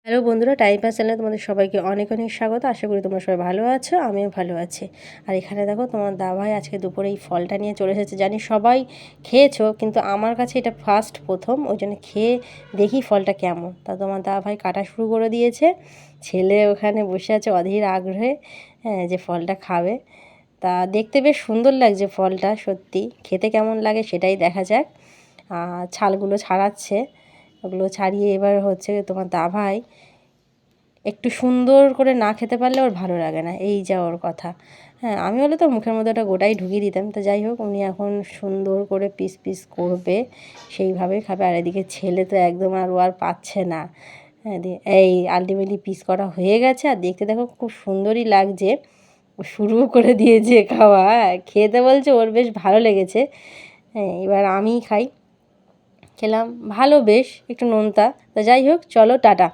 Hello বন্ধুরা, time pass চ্যানেলে তোমাদের সবাইকে অনেক অনেক স্বাগত। আশা করি তোমরা সবাই ভালো আছো, আমিও ভালো আছি। আর এখানে দেখো তোমার দাভাই আজকে দুপুরে এই ফলটা নিয়ে চলে এসেছে। জানি সবাই খেয়েছো, কিন্তু আমার কাছে এটা প্রথম, ওই জন্য খেয়ে দেখি ফলটা কেমন। তা তোমার দাভাই কাটা শুরু করে দিয়েছে, ছেলে ওখানে বসে আছে অধীর আগ্রহে, হ্যাঁ, যে ফলটা খাবে। তা দেখতে বেশ সুন্দর লাগছে ফলটা, সত্যি খেতে কেমন লাগে সেটাই দেখা যাক। ছালগুলো ছাড়াচ্ছে, ওগুলো ছাড়িয়ে এবার হচ্ছে তোমার দাভাই একটু সুন্দর করে না খেতে পারলে ওর ভালো লাগে না, এই যা ওর কথা। হ্যাঁ, আমি হলে তো মুখের মধ্যে ওটা গোটাই ঢুকিয়ে দিতাম। তো যাই হোক, উনি এখন সুন্দর করে পিস পিস করবে, সেইভাবেই খাবে। আর এদিকে ছেলে তো একদম ও আর পাচ্ছে না। হ্যাঁ, এই আলটিমেটলি পিস করা হয়ে গেছে, আর দেখতে দেখো খুব সুন্দরই লাগছে। ও শুরু করে দিয়েছে খাওয়া, হ্যাঁ, খেতে বলছে ওর বেশ ভালো লেগেছে। হ্যাঁ, এবার আমিই খাই, খেলাম, ভালো বেশ একটু নোনতা। তো যাই হোক, চলো টাটা।